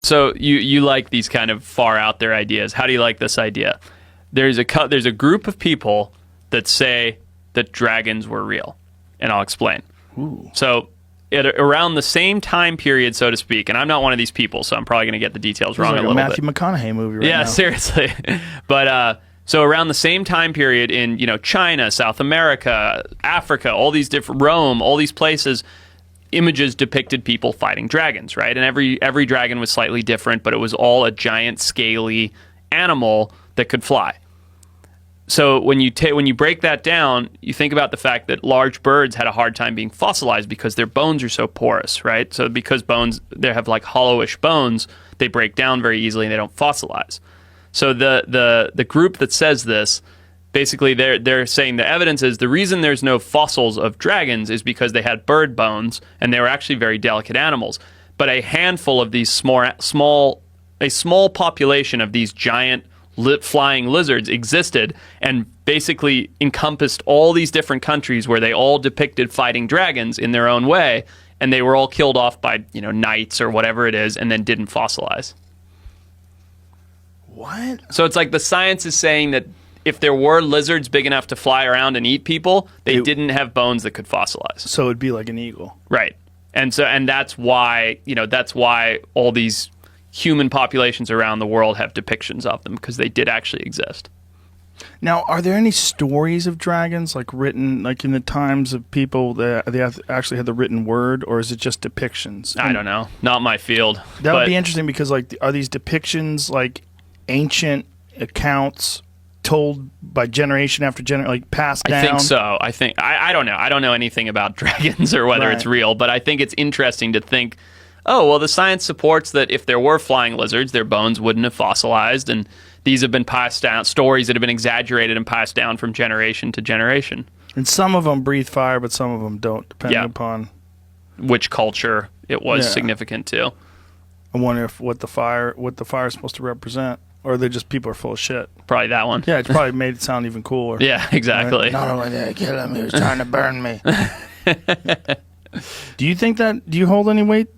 So you like these kind of far out there ideas. How do you like this idea? There's a group of people that say that dragons were real, and I'll explain. Ooh. So around the same time period, so to speak, and I'm not one of these people, so I'm probably going to get the details wrong like a little Matthew bit. McConaughey movie right now. Yeah, seriously. But so around the same time period in China, South America, Africa, all these different Rome, all these places, images depicted people fighting dragons, right? And every dragon was slightly different, but it was all a giant scaly animal that could fly. So when you break that down, you think about the fact that large birds had a hard time being fossilized because their bones are so porous, right? So because they have like hollowish bones, they break down very easily and they don't fossilize. So the group that says this, basically they're saying the evidence is the reason there's no fossils of dragons is because they had bird bones and they were actually very delicate animals. But a handful of these small population of these giant flying lizards existed and basically encompassed all these different countries where they all depicted fighting dragons in their own way, and they were all killed off by knights or whatever it is, and then didn't fossilize. What? So it's like the science is saying that if there were lizards big enough to fly around and eat people, they didn't have bones that could fossilize. So it'd be like an eagle. Right. And that's why all these human populations around the world have depictions of them, because they did actually exist. Now, are there any stories of dragons written in the times of people that they actually had the written word, or is it just depictions? I don't know. Not my field. That would be interesting, because are these depictions ancient accounts told by generation after generation, passed down? I think so. I don't know. I don't know anything about dragons or whether it's real, but I think it's interesting to think, oh, well, the science supports that if there were flying lizards, their bones wouldn't have fossilized, and these have been passed down, stories that have been exaggerated and passed down from generation to generation. And some of them breathe fire, but some of them don't, depending upon which culture it was significant to. I wonder what the fire is supposed to represent, or they're just people are full of shit. Probably that one. Yeah, it's probably made it sound even cooler. Yeah, exactly. Right? Not only did I kill him, he was trying to burn me. Do you hold any weight?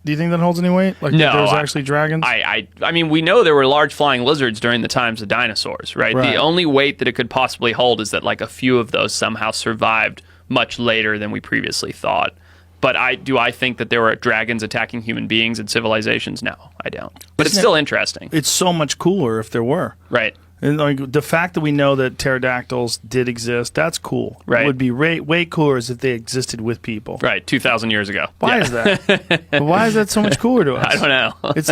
Do you think that holds any weight? No, there's actually dragons? I mean, we know there were large flying lizards during the times of dinosaurs, right? The only weight that it could possibly hold is that a few of those somehow survived much later than we previously thought. But I think that there were dragons attacking human beings and civilizations? No, I don't. But it's still interesting. It's so much cooler if there were. Right. And the fact that we know that pterodactyls did exist, that's cool. Right. It would be way cooler as if they existed with people. Right, 2,000 years ago. Why is that? Why is that so much cooler to us? I don't know. It's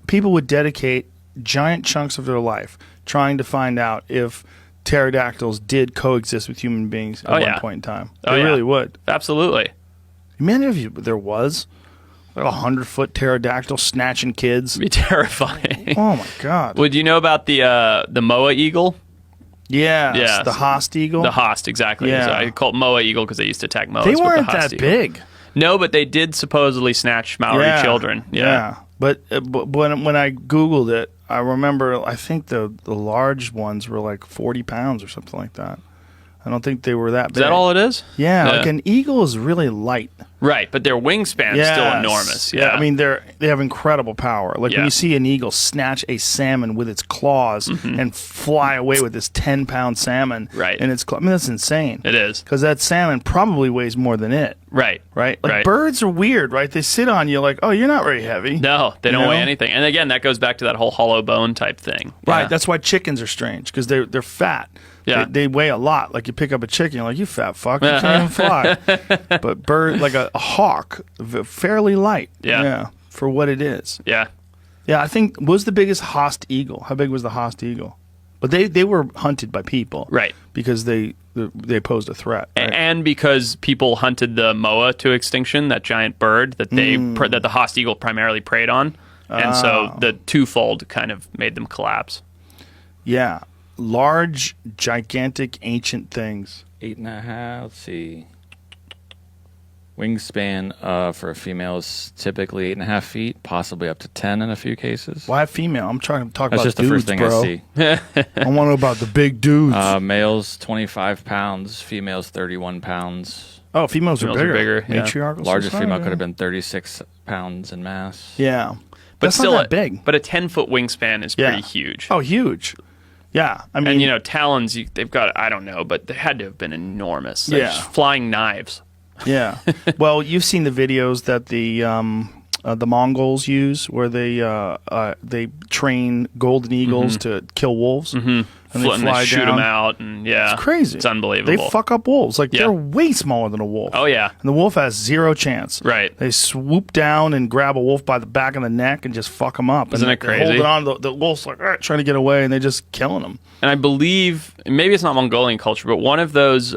people would dedicate giant chunks of their life trying to find out if pterodactyls did coexist with human beings at one point in time. They really would. Absolutely. Imagine if there was a 100-foot pterodactyl snatching kids. It'd be terrifying. Oh my God. Would you know about the moa eagle? Yeah. The Haast eagle. The Haast, exactly. Yeah. So I call it moa eagle because they used to attack moas. They weren't with the Haast that eagle. big. No, but they did supposedly snatch Maori children. Yeah. But when I Googled it, I remember I think the large ones were 40 pounds or something like that. I don't think they were that big. Is that all it is? Yeah. An eagle is really light. Right, but their wingspan is still enormous. Yeah. I mean, they have incrable power. When you see an eagle snatch a salmon with its claws and fly away with this 10-pound salmon, right? And that's insane. It is, because that salmon probably weighs more than it. Right. Birds are weird, right? They sit on you oh, you're not very heavy. No, they don't weigh anything. And again, that goes back to that whole hollow bone type thing. Right. Yeah. That's why chickens are strange, because they're fat. Yeah. They weigh a lot. You pick up a chicken, you're you fat fuck, you can't even fly. But bird, a hawk, fairly light. Yeah. For what it is. Yeah. Yeah, I think, was the biggest Haast eagle? How big was the Haast eagle? But they were hunted by people. Right. Because they posed a threat. Right? And because people hunted the moa to extinction, that giant bird that that the Haast eagle primarily preyed on. And so the twofold kind of made them collapse. Yeah. Large, gigantic, ancient things. 8.5. Let's see. Wingspan for a female is typically 8.5 feet, possibly up to 10 in a few cases. Why female? I'm trying to talk That's about just dudes, the first thing bro. I see. I want to know about the big dudes. Males 25 pounds, females 31 pounds. Oh, females are bigger. Yeah. Matriarchal Largest society, female could have been 36 pounds in mass. Yeah. But That's still, not that big. But a 10-foot wingspan is Yeah. pretty huge. Oh, huge. Yeah. I mean, And, talons, they've got, I don't know, but they had to have been enormous. They're Yeah. just flying knives. yeah. Well, you've seen the videos that the Mongols use, where they train golden eagles to kill wolves, and They shoot them out, and It's crazy. It's unbelievable. They fuck up wolves. Like they're way smaller than a wolf. Oh, yeah. And the wolf has zero chance. Right. They swoop down and grab a wolf by the back of the neck and just fuck him up. Isn't and it they crazy? hold it on. The wolf's like trying to get away, and they're just killing him. And I believe, maybe it's not Mongolian culture, but one of those,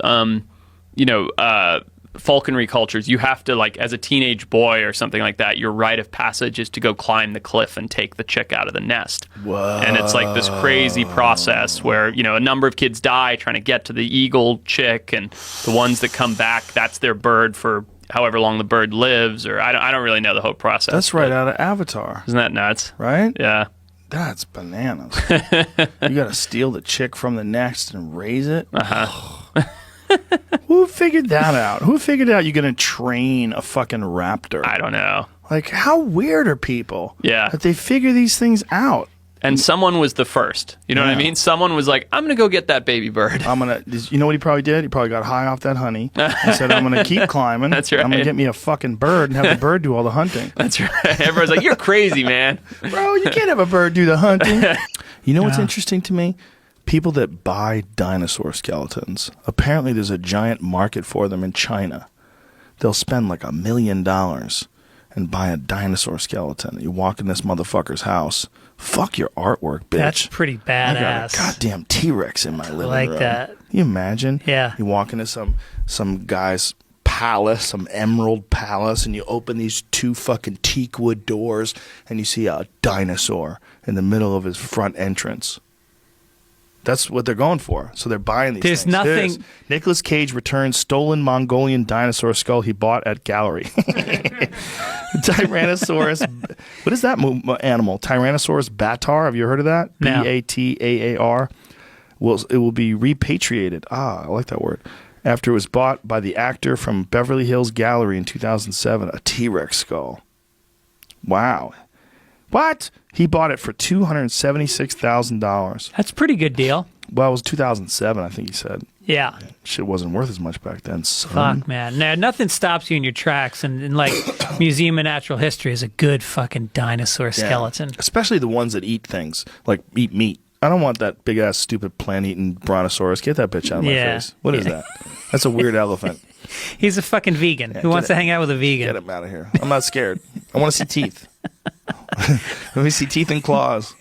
falconry cultures, you have to, like, as a teenage boy or something like that, your rite of passage is to go climb the cliff and take the chick out of the nest. Whoa. And it's like this crazy process where, a number of kids die trying to get to the eagle chick, and the ones that come back, that's their bird for however long the bird lives, or I don't really know the whole process. That's right out of Avatar. Isn't that nuts? Right? Yeah. That's bananas. You got to steal the chick from the nest and raise it. Who figured that out? Who figured out you're going to train a fucking raptor? I don't know. Like, how weird are people? Yeah. That they figure these things out. And someone was the first. You know what I mean? Someone was like, I'm going to go get that baby bird. You know what he probably did? He probably got high off that honey and said, I'm going to keep climbing. That's right. I'm going to get me a fucking bird and have the bird do all the hunting. That's right. Everyone's like, you're crazy, man. Bro, you can't have a bird do the hunting. You know what's interesting to me? People that buy dinosaur skeletons. Apparently there's a giant market for them in China. They'll spend like $1 million and buy a dinosaur skeleton. You walk in this motherfucker's house. Fuck your artwork, bitch. That's pretty badass. I got a goddamn T-Rex in my living room. like that. Can you imagine? Yeah. You walk into some guy's palace, some emerald palace, and you open these 2 fucking teak wood doors, and you see a dinosaur in the middle of his front entrance. That's what they're going for. So they're buying these There's things. nothing- Nicolas Cage returns stolen Mongolian dinosaur skull he bought at gallery. Tyrannosaurus. What is that animal? Tyrannosaurus batar. Have you heard of that? No. Bataar. Well, it will be repatriated. I like that word. After it was bought by the actor from Beverly Hills Gallery in 2007, a T-Rex skull. Wow. What? He bought it for $276,000. That's a pretty good deal. Well, it was 2007, I think he said. Yeah. Shit wasn't worth as much back then, son. Fuck, man. Now, nothing stops you in your tracks, and like Museum of Natural History is a good fucking dinosaur skeleton. Especially the ones that eat things, like eat meat. I don't want that big-ass, stupid plant-eating brontosaurus. Get that bitch out of my face. What is that? That's a weird elephant. He's a fucking vegan. Who wants to hang out with a vegan? Get him out of here. I'm not scared. I want to see teeth. Let me see teeth and claws.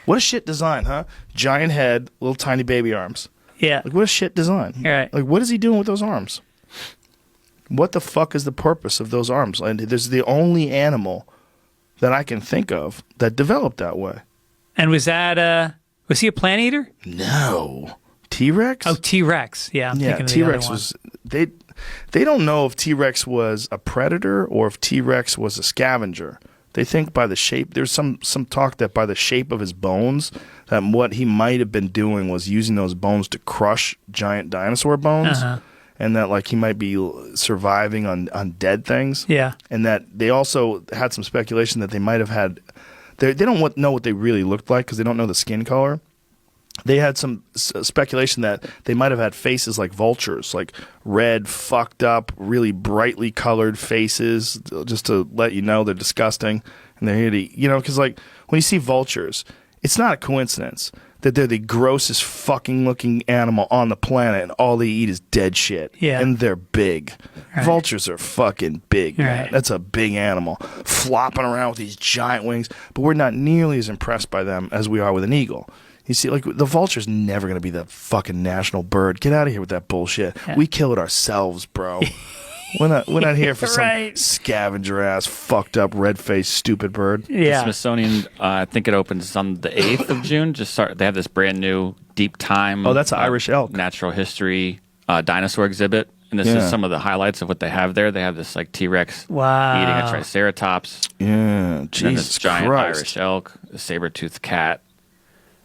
What a shit design, huh? Giant head, little tiny baby arms. Yeah. Like, what a shit design. Right. Like, what is he doing with those arms? What the fuck is the purpose of those arms? And this is the only animal that I can think of that developed that way. And was he a plant eater? No. T-Rex? Oh, T-Rex. Yeah, I'm thinking of the T-Rex other one. was... They don't know if T-Rex was a predator or if T-Rex was a scavenger. They think by the shape... There's some talk that by the shape of his bones, that what he might have been doing was using those bones to crush giant dinosaur bones. Uh-huh. And that like he might be surviving on dead things. Yeah. And that they also had some speculation that they might have had... They don't know what they really looked like because they don't know the skin color. They had some speculation that they might have had faces like vultures, like red, fucked up, really brightly colored faces, just to let you know they're disgusting. And they're here to, because like when you see vultures, it's not a coincidence that they're the grossest fucking looking animal on the planet and all they eat is dead shit. Yeah. And they're big. Right. Vultures are fucking big, man. Right. That's a big animal flopping around with these giant wings, but we're not nearly as impressed by them as we are with an eagle. You see, like, the vulture's never going to be the fucking national bird. Get out of here with that bullshit. Yeah. We kill it ourselves, bro. We're not here for Right. some scavenger-ass, fucked-up, red-faced, stupid bird. Yeah. Smithsonian, I think it opens on the 8th of June. They have this brand new deep time. Oh, that's an Irish elk. Natural history dinosaur exhibit. And this Yeah. is some of the highlights of what they have there. They have this like T-Rex Wow. eating a triceratops. Yeah, And then this Jesus giant Christ. Irish elk, a saber-toothed cat.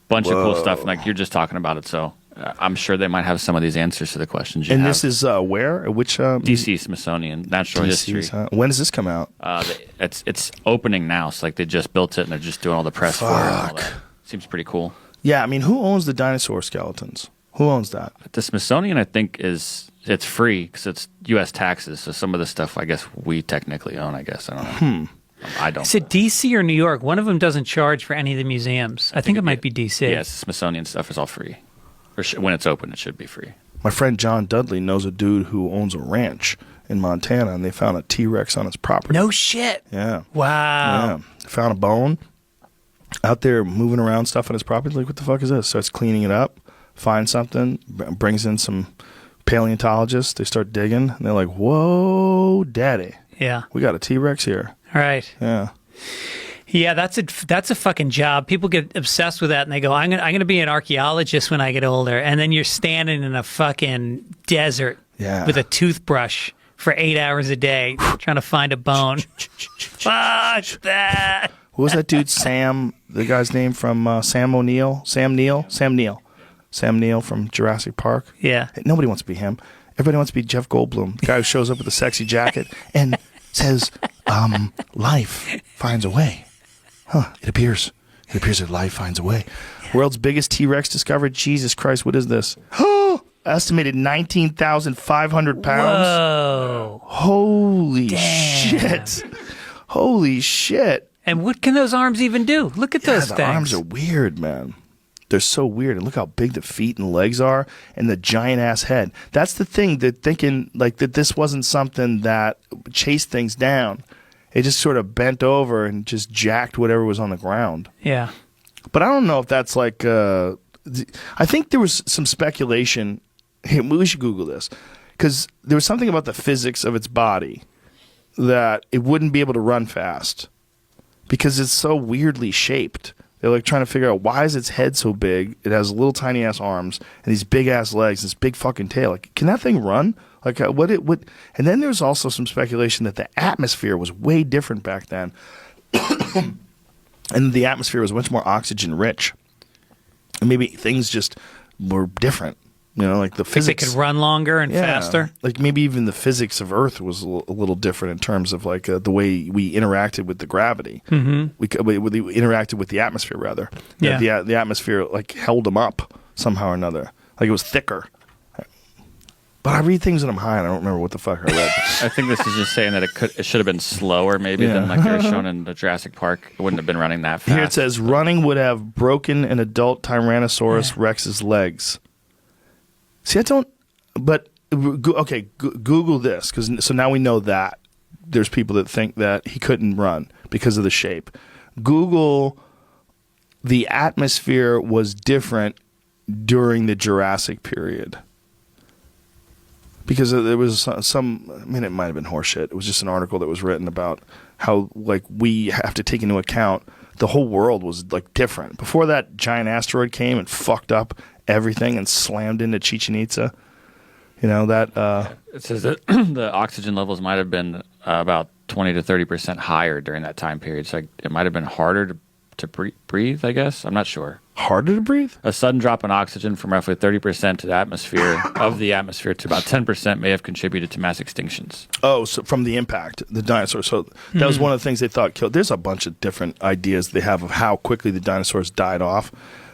Bunch of cool stuff. Like you're just talking about it. So I'm sure they might have some of these answers to the questions you And have. this is where? Which? DC Smithsonian Natural History. DC's, huh? When does this come out? It's opening now. So like they just built it and they're just doing all the press for it and all that. Seems pretty cool. Yeah, I mean, who owns the dinosaur skeletons? Who owns that? The Smithsonian, I think, it's free because it's U.S. taxes. So some of the stuff, I guess, we technically own. I guess I don't know. I don't. Is it DC or New York? One of them doesn't charge for any of the museums. I think it might be DC. Yes, Smithsonian stuff is all free. Or when it's open, it should be free. My friend John Dudley knows a dude who owns a ranch in Montana, and they found a T-Rex on his property. No shit. Yeah. Wow. Yeah. Found a bone out there moving around stuff on his property. Like, what the fuck is this? Starts cleaning it up, finds something, brings in some paleontologists. They start digging, and they're like, whoa, daddy. Yeah. We got a T-Rex here. Right. Yeah. Yeah, that's a fucking job. People get obsessed with that, and they go, "I'm gonna be an archaeologist when I get older." And then you're standing in a fucking desert with a toothbrush for 8 hours a day trying to find a bone. Fuck that. What was that dude, Sam? The guy's name from Sam Neill from Jurassic Park. Yeah. Nobody wants to be him. Everybody wants to be Jeff Goldblum, the guy who shows up with a sexy jacket and says, life finds a way. Huh, it appears that life finds a way. World's biggest T-Rex discovered. Jesus Christ, what is this? Estimated 19,500 pounds. Whoa. Holy Damn. shit. Holy shit. And what can those arms even do? Look at those the things. arms are weird, man. They're so weird. And look how big the feet and legs are and the giant-ass head. That's the thing, that thinking like that this wasn't something that chased things down. It just sort of bent over and just jacked whatever was on the ground. Yeah. But I don't know if that's like I think there was some speculation. Hey, we should Google this. Because there was something about the physics of its body that it wouldn't be able to run fast. Because it's so weirdly shaped. They're like trying to figure out, why is its head so big? It has little tiny ass arms and these big ass legs, this big fucking tail. Like, can that thing run? Like, what it would? And then there's also some speculation that the atmosphere was way different back then, and the atmosphere was much more oxygen rich, and maybe things just were different. You know, like the physics. They could run longer and faster. Like maybe even the physics of Earth was a little different in terms of like the way we interacted with the gravity. Mm-hmm. We interacted with the atmosphere rather. Yeah. The atmosphere like held them up somehow or another. Like it was thicker. But I read things when I'm high and I don't remember what the fuck I read. I think this is just saying that it should have been slower maybe than like they were shown in the Jurassic Park. It wouldn't have been running that fast. Here it says running would have broken an adult Tyrannosaurus Rex's legs. See, I don't. But okay, Google this so now we know that there's people that think that he couldn't run because of the shape. Google the atmosphere was different during the Jurassic period. Because there was some, I mean, it might have been horseshit. It was just an article that was written about how, like, we have to take into account the whole world was, like, different. Before that giant asteroid came and fucked up everything and slammed into Chichen Itza, you know, that... It says that the oxygen levels might have been about 20 to 30% higher during that time period. So it might have been harder to breathe, I guess. I'm not sure. Harder to breathe? A sudden drop in oxygen from roughly 30% to the atmosphere to about 10% may have contributed to mass extinctions. Oh, so from the impact, the dinosaurs. So that was one of the things they thought killed. There's a bunch of different ideas they have of how quickly the dinosaurs died off.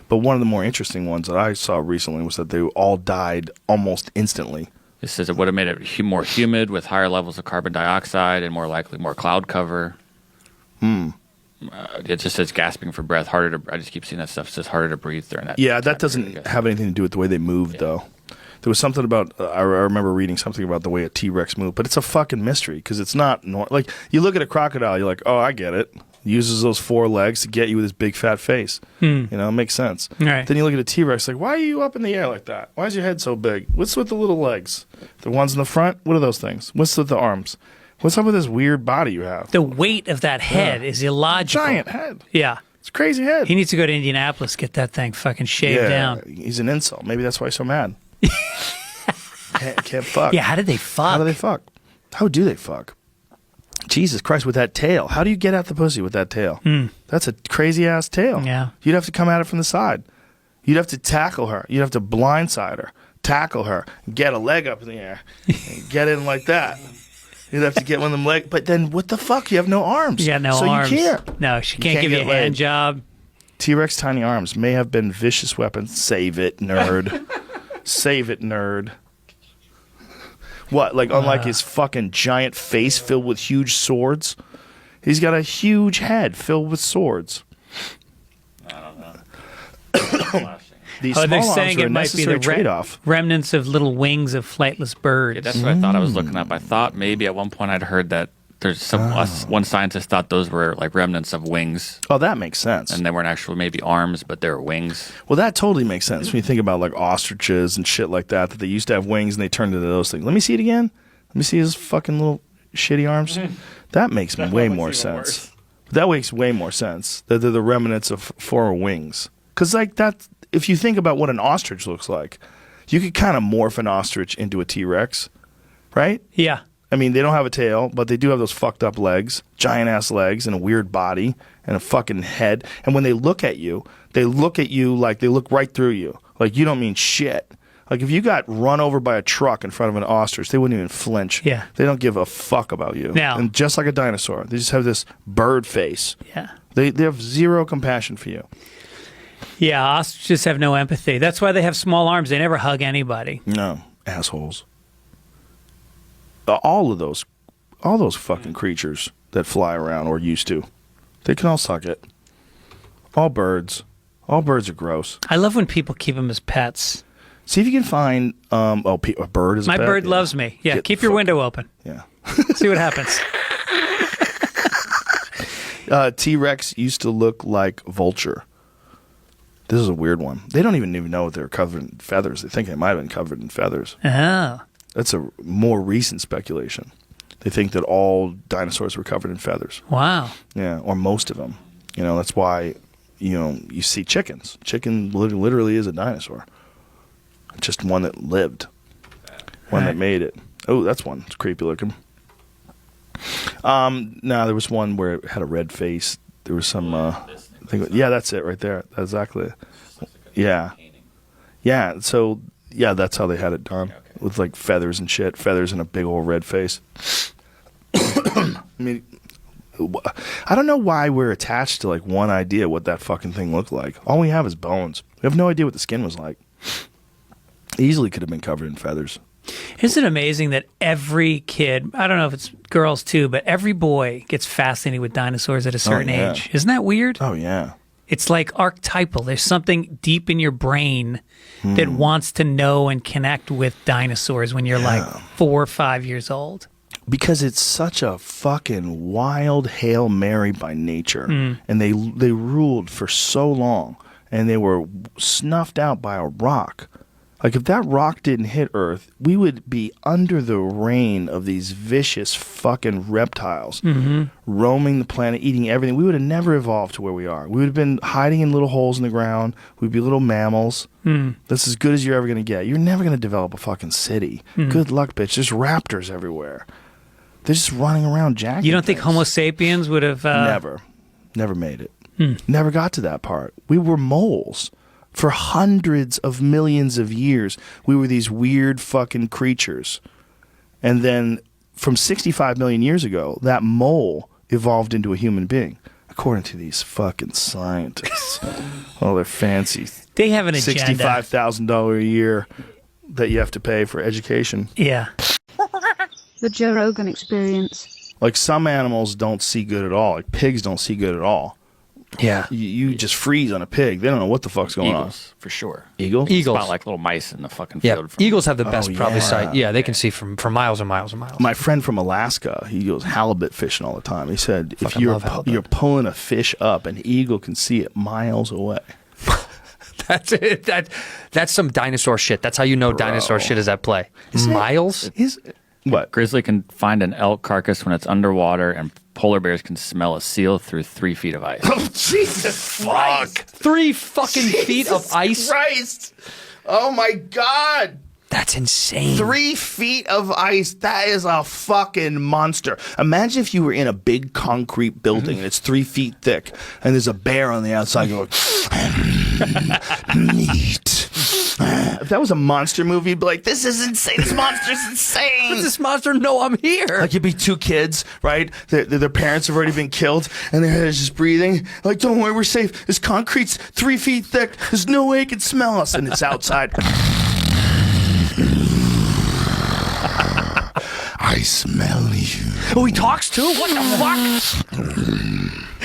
But one of the more interesting ones that I saw recently was that they all died almost instantly. It says it would have made it more humid with higher levels of carbon dioxide and more likely more cloud cover. It just says gasping for breath, harder to. I just keep seeing that stuff. It says harder to breathe during that. Yeah, that doesn't have anything to do with the way they moved, though. There was something about. I remember reading something about the way a T-Rex moved, but it's a fucking mystery because it's not like you look at a crocodile, you're like, oh, I get it. He uses those four legs to get you with his big fat face. You know, it makes sense. Right. Then you look at a T-Rex, like, why are you up in the air like that? Why is your head so big? What's with the little legs? The ones in the front? What are those things? What's with the arms? What's up with this weird body you have? The weight of that head is illogical. Giant head. Yeah. It's a crazy head. He needs to go to Indianapolis, get that thing fucking shaved down. He's an incel. Maybe that's why he's so mad. can't fuck. Yeah, how did they fuck? How do they fuck? How do they fuck? Jesus Christ, with that tail. How do you get at the pussy with that tail? That's a crazy ass tail. Yeah. You'd have to come at it from the side. You'd have to tackle her. You'd have to blindside her, tackle her, get a leg up in the air, and get in like that. You'd have to get one of them legs. But then what the fuck? You have no arms. Yeah, no so arms. So you can't. No, she can't give you a hand job. T-Rex tiny arms may have been vicious weapons. Save it, nerd. Save it, nerd. What? Like, unlike his fucking giant face filled with huge swords? He's got a huge head filled with swords. I don't know. These they're small saying arms are a it might be necessary the trade-off. remnants of little wings of flightless birds. Yeah, that's what I thought I was looking up. I thought maybe at one point I'd heard that there's one scientist thought those were like remnants of wings. Oh, that makes sense. And they weren't actually maybe arms, but they were wings. Well, that totally makes sense when you think about like ostriches and shit like that they used to have wings and they turned into those things. Let me see it again. Let me see his fucking little shitty arms. That makes way more sense. That makes way more sense. That they're the remnants of former wings. Because like that, if you think about what an ostrich looks like, you could kind of morph an ostrich into a T-Rex, right? Yeah. I mean, they don't have a tail, but they do have those fucked up legs, giant-ass legs, and a weird body, and a fucking head. And when they look at you like they look right through you. Like, you don't mean shit. Like, if you got run over by a truck in front of an ostrich, they wouldn't even flinch. Yeah. They don't give a fuck about you. Now, and just like a dinosaur, they just have this bird face. Yeah. They have zero compassion for you. Yeah, ostriches have no empathy. That's why they have small arms. They never hug anybody. No, assholes. All those fucking creatures that fly around or used to, they can all suck it. All birds are gross. I love when people keep them as pets. See if you can find a bird as a My pet. bird loves me. Yeah, keep your window open. Yeah. See what happens. T-Rex used to look like vulture. This is a weird one. They don't even know if they were covered in feathers. They think they might have been covered in feathers. Oh. That's a more recent speculation. They think that all dinosaurs were covered in feathers. Wow. Yeah, or most of them. You know, that's why, you see chickens. Chicken literally is a dinosaur. Just one that lived. One that made it. Oh, that's one. It's creepy looking. No, there was one where it had a red face. There was some, yeah, that's it right there. That's exactly. Yeah. Yeah, so, yeah, that's how they had it done. With like feathers and shit. Feathers and a big old red face. I mean, I don't know why we're attached to like one idea what that fucking thing looked like. All we have is bones. We have no idea what the skin was like. Easily could have been covered in feathers. Isn't it amazing that every kid, I don't know if it's girls too, but every boy gets fascinated with dinosaurs at a certain age. Isn't that weird? Oh, yeah. It's like archetypal. There's something deep in your brain that wants to know and connect with dinosaurs when you're like 4 or 5 years old. Because it's such a fucking wild Hail Mary by nature. And they ruled for so long. And they were snuffed out by a rock. Like, if that rock didn't hit Earth, we would be under the reign of these vicious fucking reptiles roaming the planet, eating everything. We would have never evolved to where we are. We would have been hiding in little holes in the ground. We'd be little mammals. That's as good as you're ever going to get. You're never going to develop a fucking city. Good luck, bitch. There's raptors everywhere. They're just running around jacking You don't think things. Homo sapiens would have... Never made it. Never got to that part. We were moles. For hundreds of millions of years, we were these weird fucking creatures. And then from 65 million years ago, that mole evolved into a human being, according to these fucking scientists. Oh, they're fancy. They have an agenda. $65,000 a year that you have to pay for education. Yeah. The Joe Rogan Experience. Like, some animals don't see good at all. Like, pigs don't see good at all. Yeah. You just freeze on a pig. They don't know what the fuck's going Eagles, for sure. on. Eagles? Eagles. Spot like little mice in the fucking Yeah, field. From eagles have the best probably yeah. sight. Yeah, they can see from miles and miles and miles. My friend from Alaska, he goes halibut fishing all the time. He said, if Fucking you're love halibut. you're pulling a fish up, an eagle can see it miles away. That's it. That's some dinosaur shit. That's how you know dinosaur shit is at play. Miles? What? Grizzly can find an elk carcass when it's underwater, and polar bears can smell a seal through 3 feet of ice. Jesus fuck. 3 fucking feet of ice? Christ. Oh my God. That's insane. 3 feet of ice. That is a fucking monster. Imagine if you were in a big concrete building and it's 3 feet thick and there's a bear on the outside going, neat. If that was a monster movie, you'd be like, this is insane. This monster's insane. Does this monster know I'm here? Like, you'd be 2 kids, right? Their parents have already been killed, and their head is just breathing. Like, don't worry, we're safe. This concrete's 3 feet thick. There's no way it can smell us. And it's outside. I smell you. Oh, he talks too? What the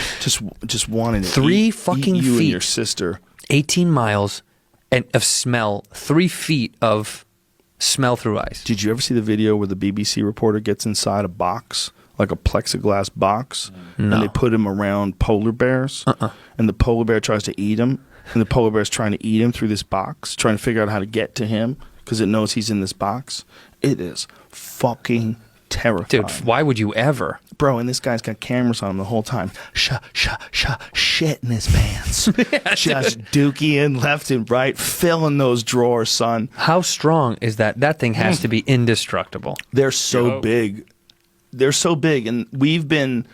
fuck? Just wanting to 3 eat fucking you feet. and your sister. 18 miles and of smell, 3 feet of smell through ice. Did you ever see the video where the BBC reporter gets inside a box, like a plexiglass box, No. and they put him around polar bears, and the polar bear tries to eat him, and the polar bear's trying to eat him through this box, trying to figure out how to get to him because it knows he's in this box? It is fucking terrifying. Dude, why would you ever? Bro, and this guy's got cameras on him the whole time. Shit in his pants. Just dookie left and right, filling those drawers, son. How strong is that? That thing has to be indestructible. They're so big. They're so big, and we've been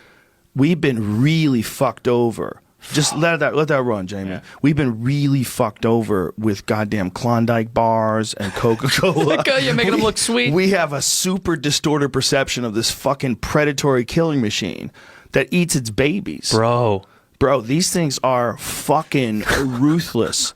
really fucked over. Just let that run, Jamie. Yeah. We've been really fucked over with goddamn Klondike bars and Coca-Cola. You're making them look sweet. We have a super distorted perception of this fucking predatory killing machine that eats its babies. Bro, these things are fucking ruthless.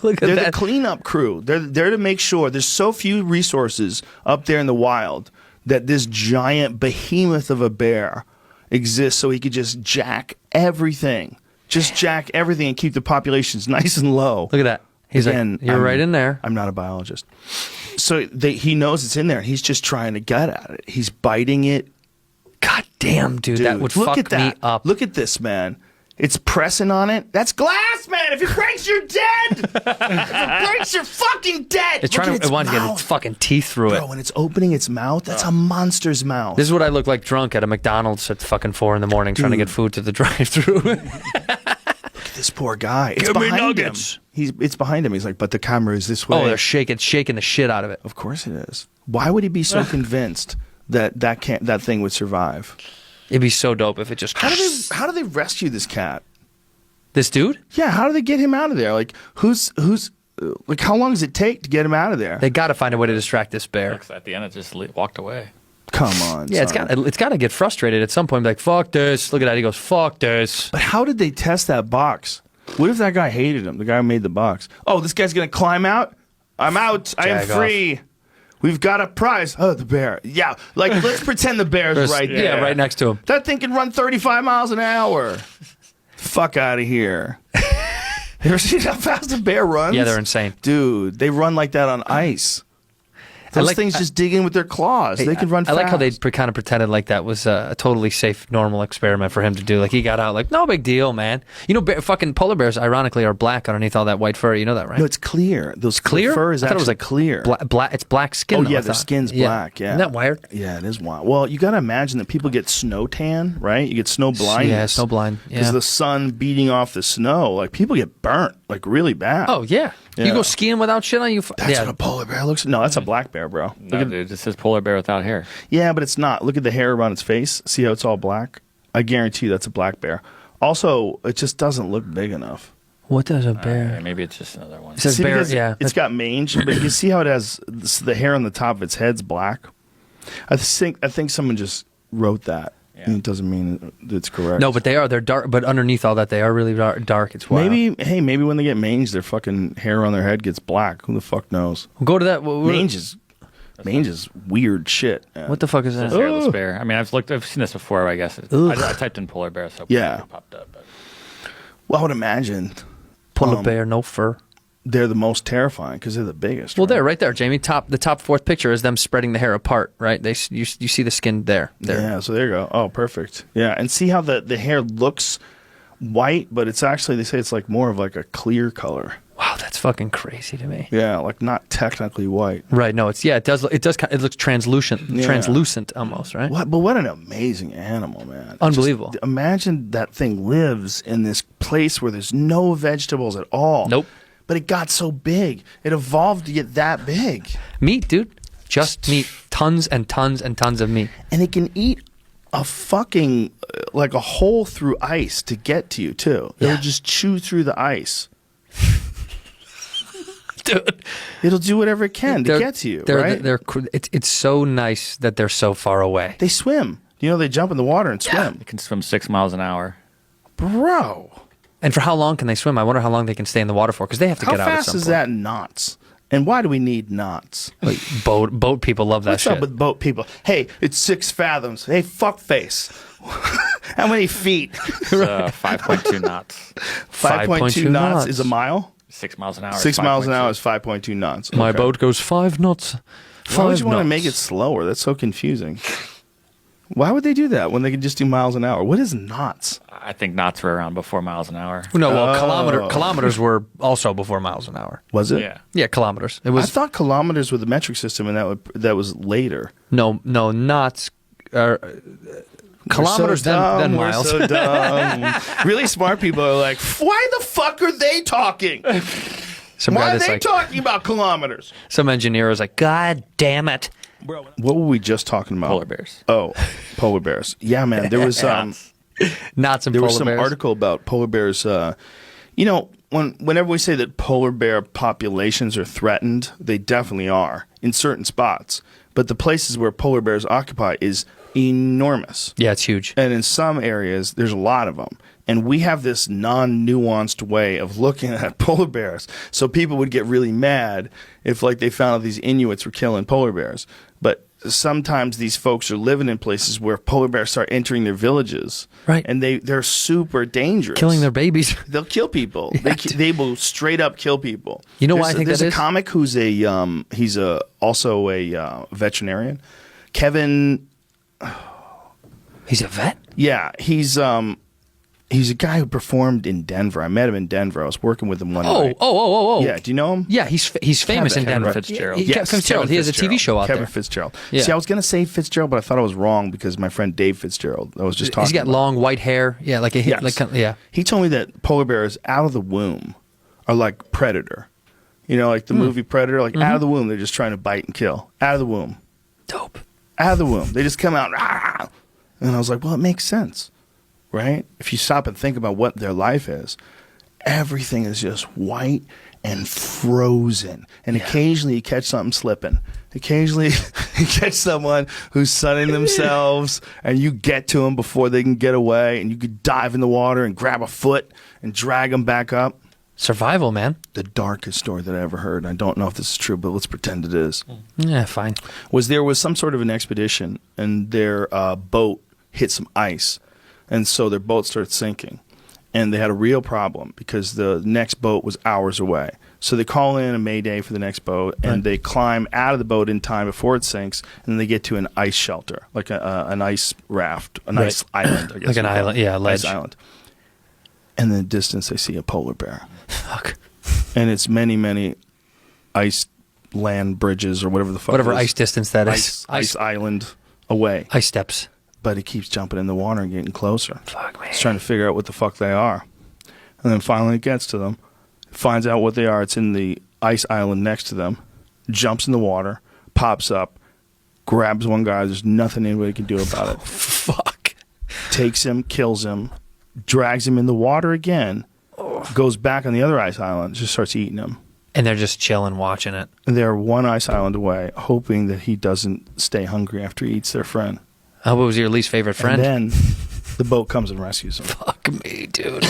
Look at They're that. the cleanup crew. They're there to make sure there's so few resources up there in the wild that this giant behemoth of a bear exists so he could just jack everything. Just jack everything and keep the populations nice and low. Look at that. He's Again, like, you're right in there. I'm not a biologist. So he knows it's in there. He's just trying to get at it. He's biting it. God damn, dude, that would look fuck at that. me up. Look at this, man. It's pressing on it. That's glass, man. If it breaks, you're dead. If it breaks, you're fucking dead. It's trying to, it wants to get its fucking teeth through it. Bro, when it's opening its mouth, that's a monster's mouth. This is what I look like drunk at a McDonald's at fucking 4 in the morning trying to get food to the drive-thru. Look at this poor guy. It's Give me behind nuggets. him. It's behind him. He's like, but the camera is this way. Oh, they're shaking the shit out of it. Of course it is. Why would he be so convinced that thing would survive? It'd be so dope if it just... How do they rescue this cat? This dude? Yeah, how do they get him out of there? Like, like, how long does it take to get him out of there? They got to find a way to distract this bear. At the end, it just walked away. Come on. Yeah, son. it's got to get frustrated at some point. Be like, fuck this. Look at that. He goes, fuck this. But how did they test that box? What if that guy hated him? The guy who made the box. Oh, this guy's gonna climb out. I'm out. I am free. We've got a prize. Oh, the bear. Yeah, like let's pretend the bear's right there. Yeah, right next to him. That thing can run 35 miles an hour. Fuck out of here. You ever seen how fast a bear runs? Yeah, they're insane. Dude, they run like that on ice. Those things just dig in with their claws. They can run fast. I like how they kind of pretended like that was a totally safe, normal experiment for him to do. Like, he got out like, no big deal, man. You know, fucking polar bears, ironically, are black underneath all that white fur. You know that, right? No, it's clear. Those clear? fur is I thought it was actually like clear. It's black skin. Oh, though, yeah, I their thought. skin's black, yeah. Isn't that wired? Yeah, it is wild. Well, you got to imagine that people get snow tan, right? You get snow blindness. Yeah, snow blind. Because Yeah. the sun beating off the snow. Like, people get burnt, like, really bad. Oh, yeah. Yeah. You go skiing without shit on you. That's what a polar bear looks like. No, that's a black bear, bro. No, dude, it says polar bear without hair. Yeah, but it's not. Look at the hair around its face. See how it's all black? I guarantee you that's a black bear. Also, it just doesn't look big enough. What does a bear? Maybe it's just another one. It says See, bear, because yeah. It's got mange, but you see how it has the hair on the top of its head's black? I think someone just wrote that. Yeah. And it doesn't mean it's correct. No, but they're dark. But underneath all that, they are really dark. It's wild. Maybe when they get mange, their fucking hair on their head gets black. Who the fuck knows? We'll go to that. Mange is weird shit. man. What the fuck is It says that? hairless bear. I mean, I've seen this before. I guess I typed in polar bear, so Yeah. it popped up. But. Well, I would imagine Polar bear, no fur. they're the most terrifying because they're the biggest. Well, right? there, right there, Jamie. The top fourth picture is them spreading the hair apart. Right? You see the skin there. Yeah, so there you go. Oh, perfect. Yeah, and see how the hair looks white, but it's actually, they say it's like more of like a clear color. Wow, that's fucking crazy to me. Yeah, like not technically white. Right? No, it looks translucent, Yeah. translucent almost. Right? But what an amazing animal, man. Unbelievable. Imagine that thing lives in this place where there's no vegetables at all. Nope. but it got so big. It evolved to get that big. Meat, dude. Just meat. Tons and tons and tons of meat. And it can eat a fucking, like a hole through ice to get to you, too. It'll just chew through the ice. Dude. It'll do whatever it can to get to you, right? It's so nice that they're so far away. They swim. You know, they jump in the water and swim. They can swim 6 miles an hour. Bro. And for how long can they swim? I wonder how long they can stay in the water for, because they have to get out at some point. How fast is that in knots? And why do we need knots? Like, boat people love that What's shit. up with boat people? Hey, it's 6 fathoms. Hey, fuckface. How many feet? 5.2 knots. 5.2 knots is a mile? 6 miles an hour. 6 miles an hour is 5.2 knots. My Okay. boat goes 5 knots. Why would 5 you want to knots. make it slower? That's so confusing. Why would they do that when they can just do miles an hour? What is knots? I think knots were around before miles an hour. No, well, kilometers were also before miles an hour. Was it? Yeah. Yeah, kilometers. It I was thought kilometers were the metric system, and that was later. no knots. Kilometers then miles. We're so dumb. Really smart people are like, why the fuck are they talking? Why are they talking about kilometers? Some engineer was like, God damn it. What were we just talking about? Polar bears. Oh, polar bears. Yeah, man. There was Knots and there polar was some bears. article about polar bears. Whenever we say that polar bear populations are threatened, they definitely are in certain spots. But the places where polar bears occupy is enormous. Yeah, it's huge. And in some areas, there's a lot of them. And we have this non-nuanced way of looking at polar bears. So people would get really mad if, like, they found out these Inuits were killing polar bears. But sometimes these folks are living in places where polar bears start entering their villages. Right. And they're super dangerous. Killing their babies. They'll kill people. They will straight up kill people. You know why I think there's that a is? comic who's he's also a veterinarian. Kevin. He's a vet? Yeah, he's a guy who performed in Denver. I met him in Denver. I was working with him one night. Oh. Yeah, do you know him? Yeah, he's famous in Kevin Denver. Fitzgerald. Kevin Fitzgerald. He has a TV show out Kevin there. Fitzgerald. Yeah. See, I was going to say Fitzgerald, but I thought I was wrong because my friend Dave Fitzgerald, I was just talking He's got about. long white hair. Yeah, like a Yes. yeah. He told me that polar bears out of the womb are like Predator. You know, like the movie Predator, like out of the womb, they're just trying to bite and kill. Out of the womb. Dope. Out of the womb. They just come out. Rah! And I was like, well, it makes sense, right? If you stop and think about what their life is, everything is just white and frozen. And occasionally you catch something slipping. Occasionally you catch someone who's sunning themselves and you get to them before they can get away, and you could dive in the water and grab a foot and drag them back up. Survival, man. The darkest story that I ever heard, I don't know if this is true, but let's pretend it is, Yeah, fine. there was some sort of an expedition, and their boat hit some ice, and so their boat started sinking, and they had a real problem because the next boat was hours away. So they call in a mayday for the next boat, and they climb out of the boat in time before it sinks, and then they get to an ice shelter, like an ice raft, an ice island, I guess. Like an island, yeah, ledge. Ice island. And in the distance, they see a polar bear. Fuck. And it's many, many ice land bridges or whatever the fuck Whatever it is. ice distance that is. Ice island away. Ice steps. But he keeps jumping in the water and getting closer. Fuck, man. He's trying to figure out what the fuck they are. And then finally it gets to them. Finds out what they are. It's in the ice island next to them. Jumps in the water. Pops up. Grabs one guy. There's nothing anybody can do about it. Fuck. Takes him. Kills him. Drags him in the water again. Goes back on the other ice island. Just starts eating him. And they're just chilling, watching it. And they're one ice island away, hoping that he doesn't stay hungry after he eats their friend. What was your least favorite friend? And then the boat comes and rescues him. Fuck me, dude.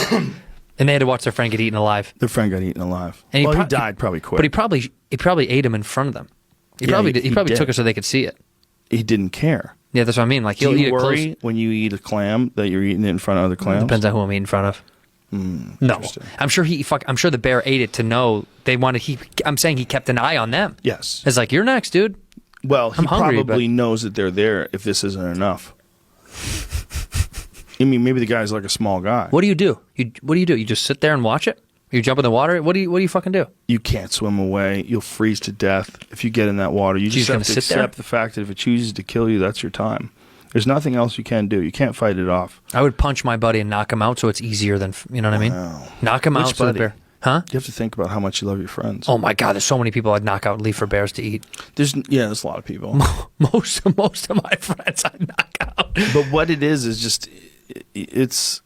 And they had to watch their friend get eaten alive. Their friend got eaten alive. And he died probably quick. But he probably ate him in front of them. He Yeah, probably he took did. it so they could see it. He didn't care. Yeah, that's what I mean. Like Do he'll eat you it close. worry when you eat a clam that you're eating it in front of other clams? Depends on who I'm eating in front of. No, interesting. I'm sure I'm sure the bear ate it to know they wanted. I'm saying he kept an eye on them. Yes. It's like, you're next, dude. Well, he I'm hungry, probably knows that they're there if this isn't enough. I mean, maybe the guy's like a small guy. What do you do? What do you do? You just sit there and watch it? You jump in the water? What do you fucking do? You can't swim away. You'll freeze to death if you get in that water. You just gonna have to sit there? accept the fact that if it chooses to kill you, that's your time. There's nothing else you can do. You can't fight it off. I would punch my buddy and knock him out so it's easier than, you know what I mean? Wow. Knock him Which out so the buddy? bear. Huh? You have to think about how much you love your friends. Oh my God, there's so many people I'd knock out and leave for bears to eat. There's a lot of people. Most of my friends I'd knock out. But what it is just it's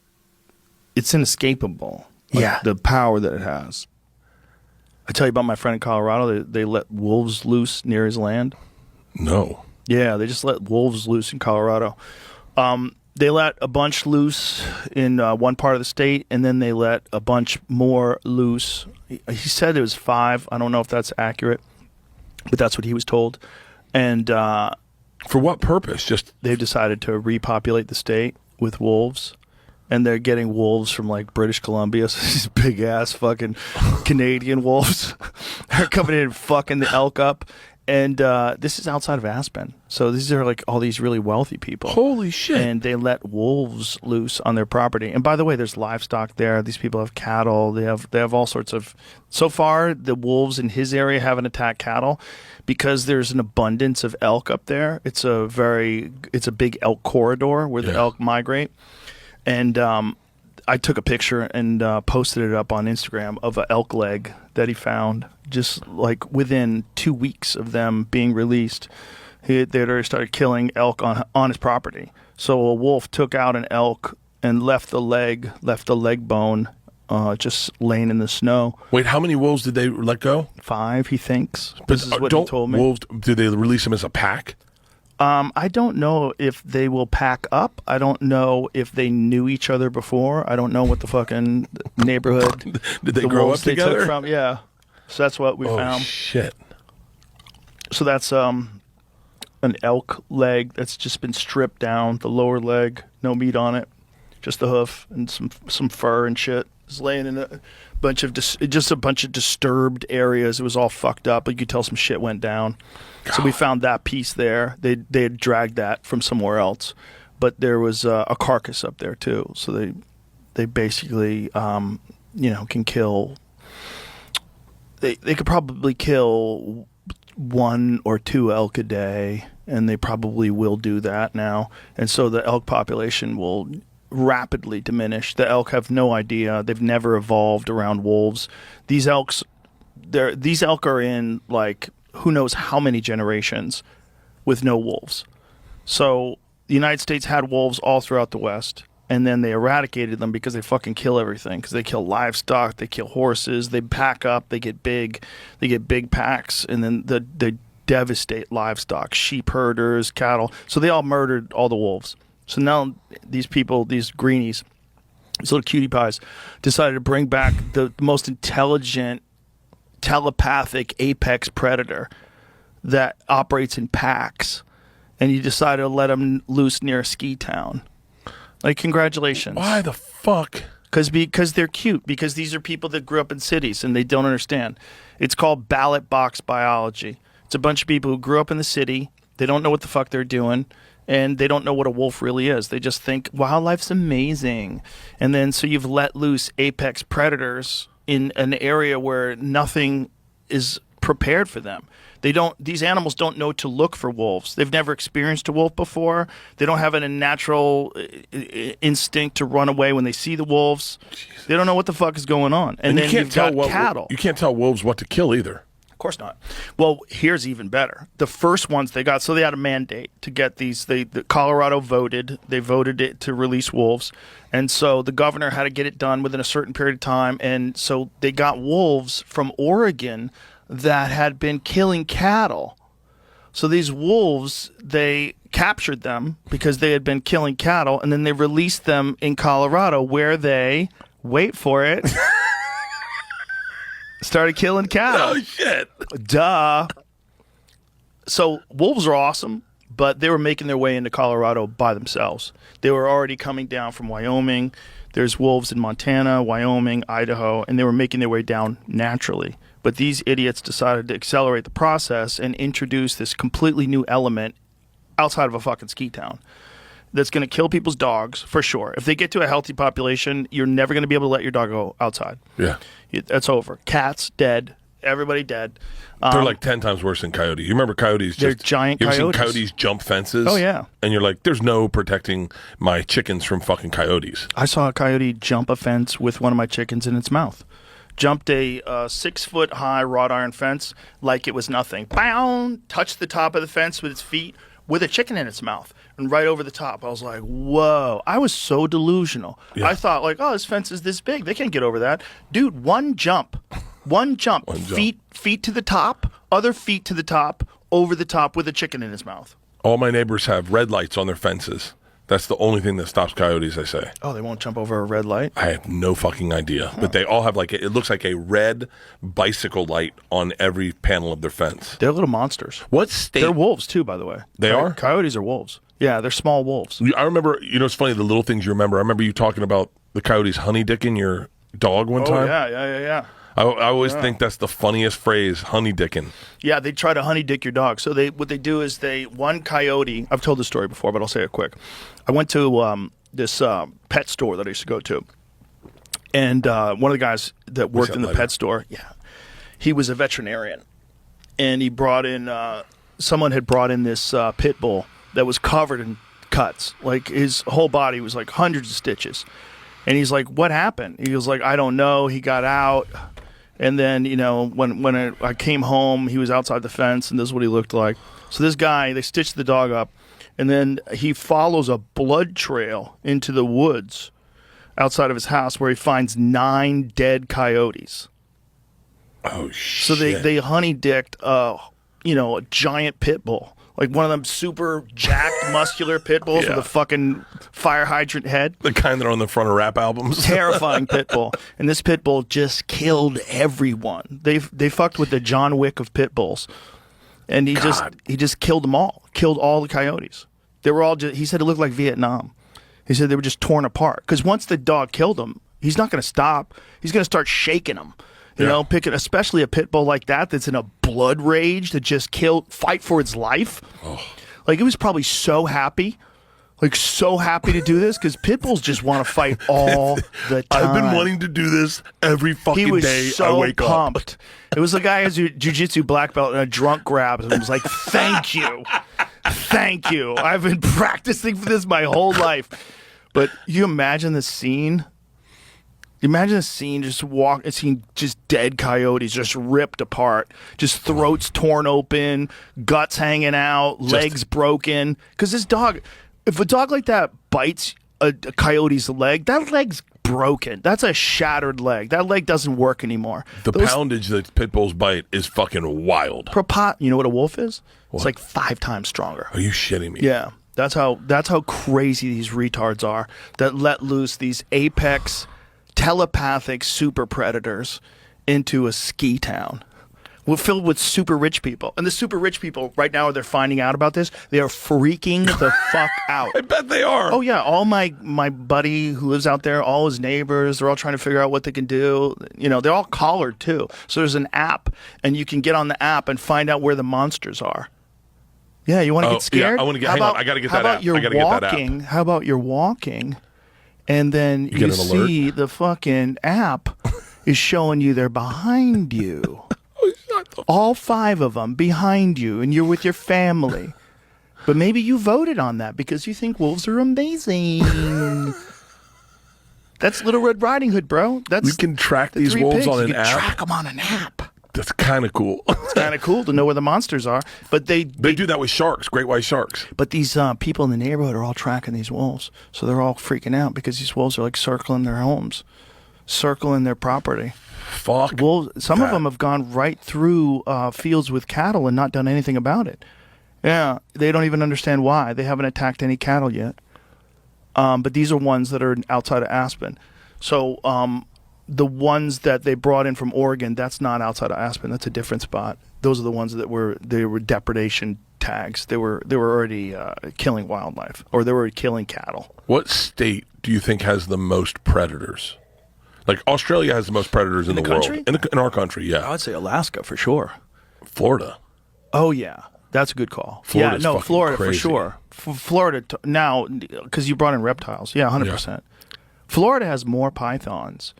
inescapable. Like, Yeah. the power that it has. I tell you about my friend in Colorado. They let wolves loose near his land. No. Yeah, they just let wolves loose in Colorado. They let a bunch loose in one part of the state, and then they let a bunch more loose. He said it was 5. I don't know if that's accurate, but that's what he was told. And For what purpose? Just they've decided to repopulate the state with wolves. And they're getting wolves from like British Columbia, so these big ass fucking Canadian wolves are coming in and fucking the elk up. And this is outside of Aspen, so these are like all these really wealthy people. holy shit. And they let wolves loose on their property. And by the way, there's livestock there. These people have cattle. They have all sorts of. So far, the wolves in his area haven't attacked cattle because there's an abundance of elk up there. It's a big elk corridor where the elk migrate. And I took a picture and posted it up on Instagram of an elk leg that he found just like within 2 weeks of them being released. They'd already started killing elk on his property. So a wolf took out an elk and left the leg bone just laying in the snow. Wait, how many wolves did they let go? 5, he thinks. This is what he told me. Wolves, did they release them as a pack? I don't know if they will pack up. I don't know if they knew each other before. I don't know what the fucking neighborhood Did they grow up wolves they took together? from. Yeah, so that's what we Oh found. shit. So that's an elk leg that's just been stripped down. The lower leg, no meat on it, just the hoof and some fur and shit. It's laying in a bunch of disturbed areas. It was all fucked up, but you could tell some shit went down. So we found that piece there. They had dragged that from somewhere else, but there was a carcass up there too. So they basically can kill. They could probably kill 1 or 2 elk a day, and they probably will do that now. And so the elk population will rapidly diminish. The elk have no idea. They've never evolved around wolves. These elk are in like who knows how many generations with no wolves. So the United States had wolves all throughout the West, and then they eradicated them because they fucking kill everything. Because they kill livestock, they kill horses, they pack up, they get big packs, and then they devastate livestock, sheep herders, cattle. So they all murdered all the wolves. So now these people, these greenies, these little cutie pies, decided to bring back the most intelligent, telepathic apex predator that operates in packs, and you decided to let them loose near a ski town. Like, congratulations. Why the fuck? Because they're cute. Because these are people that grew up in cities and they don't understand. It's called ballot box biology. It's a bunch of people who grew up in the city. They don't know what the fuck they're doing. And they don't know what a wolf really is. They just think wildlife's amazing. And then so you've let loose apex predators in an area where nothing is prepared for them. These animals don't know to look for wolves. They've never experienced a wolf before. They don't have a natural instinct to run away when they see the wolves. Jesus. They don't know what the fuck is going on. And then you've got cattle. You can't tell wolves what to kill either. Of course not. Well, here's even better. The first ones they got, so they had a mandate to get these. Colorado voted. They voted it to release wolves. And so the governor had to get it done within a certain period of time. And so they got wolves from Oregon that had been killing cattle. So these wolves, they captured them because they had been killing cattle, and then they released them in Colorado where they, wait for it, started killing cattle. Oh, shit. Duh. So wolves are awesome, but they were making their way into Colorado by themselves. They were already coming down from Wyoming. There's wolves in Montana, Wyoming, Idaho, and they were making their way down naturally. But these idiots decided to accelerate the process and introduce this completely new element outside of a fucking ski town that's going to kill people's dogs, for sure. If they get to a healthy population, you're never going to be able to let your dog go outside. Yeah. That's over. Cats, dead. Everybody dead. They're like 10 times worse than coyotes. You remember coyotes? They're giant you ever coyotes. seen coyotes jump fences? Oh, yeah. And you're like, there's no protecting my chickens from fucking coyotes. I saw a coyote jump a fence with one of my chickens in its mouth. jumped a 6-foot high wrought iron fence like it was nothing. Bound, touched the top of the fence with its feet with a chicken in its mouth. And right over the top. I was like, whoa. I was so delusional. Yeah. I thought, like, oh, this fence is this big. They can't get over that. Dude, one jump. Feet to the top, other feet to the top, over the top with a chicken in his mouth. All my neighbors have red lights on their fences. That's the only thing that stops coyotes, I say. Oh, they won't jump over a red light? I have no fucking idea. But they all have it looks like a red bicycle light on every panel of their fence. They're little monsters. What state? They're wolves, too, by the way. They are? Coyotes are wolves. Yeah, they're small wolves. I remember, it's funny, the little things you remember. I remember you talking about the coyotes honey-dicking your dog one time. Yeah. I always think that's the funniest phrase, honey-dicking. Yeah, they try to honey dick your dog. So what they do is one coyote, I've told this story before, but I'll say it quick. I went to this pet store that I used to go to. And one of the guys that worked in the pet store, he was a veterinarian. And he brought in, someone had brought in this pit bull that was covered in cuts. Like his whole body was like hundreds of stitches. And he's like, what happened? He was like, I don't know. He got out. And then, when I came home, he was outside the fence, and this is what he looked like. So this guy, they stitched the dog up, and then he follows a blood trail into the woods outside of his house where he finds 9 dead coyotes. Oh, shit. So they honey-dicked, a giant pit bull. Like one of them super jacked, muscular pit bulls with a fucking fire hydrant head. The kind that are on the front of rap albums. Terrifying pit bull. And this pit bull just killed everyone. They fucked with the John Wick of pit bulls. And he just killed them all. Killed all the coyotes. They were all he said it looked like Vietnam. He said they were just torn apart. Because once the dog killed them, he's not going to stop. He's going to start shaking them. Picking especially a pit bull like that's in a blood rage that just fight for its life. Oh. Like it was probably so happy to do this because pit bulls just want to fight all the time. I've been wanting to do this every fucking day so I wake pumped. up. It was a guy who's a jiu-jitsu black belt and a drunk grabs and was like, thank you. Thank you. I've been practicing for this my whole life. But you imagine the scene. Imagine a scene, just dead coyotes, just ripped apart, just throats torn open, guts hanging out, legs broken. Because this dog, if a dog like that bites a coyote's leg, that leg's broken. That's a shattered leg. That leg doesn't work anymore. The poundage that pit bulls bite is fucking wild. You know what a wolf is? What? It's like 5 times stronger. Are you shitting me? Yeah. That's how crazy these retards are that let loose these apex telepathic super predators into a ski town. We're filled with super rich people. And the super rich people, right now, they're finding out about this. They are freaking the fuck out. I bet they are. Oh, yeah. All my buddy who lives out there, all his neighbors, they're all trying to figure out what they can do. They're all collared, too. So there's an app, and you can get on the app and find out where the monsters are. Yeah, you want to get scared? Yeah, I want to get. Hang on, I got to get that app. How about you're walking, and then you see the fucking app is showing you they're behind you. All 5 of them behind you, and you're with your family. But maybe you voted on that because you think wolves are amazing. That's Little Red Riding Hood, bro. We can track these wolves on an app. Track them on an app. That's kind of cool. It's kind of cool to know where the monsters are. But they do that with sharks, great white sharks. But these people in the neighborhood are all tracking these wolves. So they're all freaking out because these wolves are like circling their homes, circling their property. Fuck. Wolves, some of them have gone right through fields with cattle and not done anything about it. Yeah, they don't even understand why. They haven't attacked any cattle yet. But these are ones that are outside of Aspen. So the ones that they brought in from Oregon, that's not outside of Aspen. That's a different spot. Those are the ones that were depredation tags. They were already killing wildlife, or they were killing cattle. What state do you think has the most predators? Like Australia has the most predators in the country? world. In our country, yeah. I would say Alaska for sure. Florida. Oh yeah, that's a good call. Florida's Florida crazy. for sure. Florida now, because you brought in reptiles. Yeah, 100%. Florida has more pythons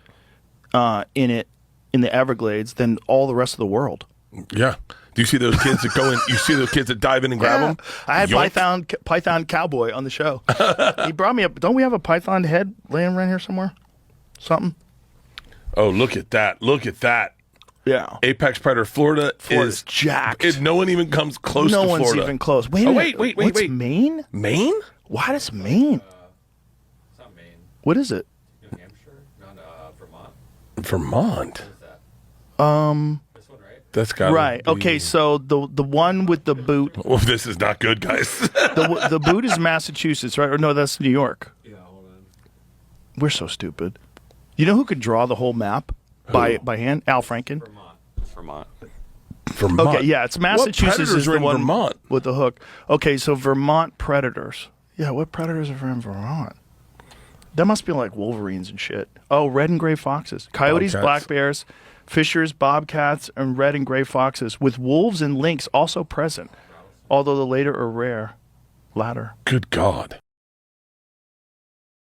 in the Everglades than all the rest of the world. Yeah. Do you see those kids that go in? You see those kids that dive in and grab them? I had Python Cowboy on the show. He brought me up. Don't we have a python head laying around here somewhere? Something? Oh, look at that. Look at that. Yeah. Apex predator. Florida Florida's jacked. No one even comes close to No Florida. one's even close. Wait a minute. wait. What's Maine? Maine? Why does Maine? It's not Maine. What is it? New Hampshire? Not Vermont. Vermont. What is that? This one, right? That's got Right. Okay, so the one with the boot, Well, this is not good, guys. the boot is Massachusetts, right? Or no, that's New York. Yeah, hold on. We're so stupid. You know who could draw the whole map by hand? Al Franken. Vermont. It's Vermont. Vermont. Okay, yeah, it's Massachusetts What predators is the are in one Vermont? with the hook. Okay, so Vermont predators. Yeah, what predators are in Vermont? That must be like wolverines and shit. Oh, red and gray foxes, coyotes, Bobcats. black bears, fishers, bobcats, and red and gray foxes, with wolves and lynx also present, although the latter are rare. Latter. Good God.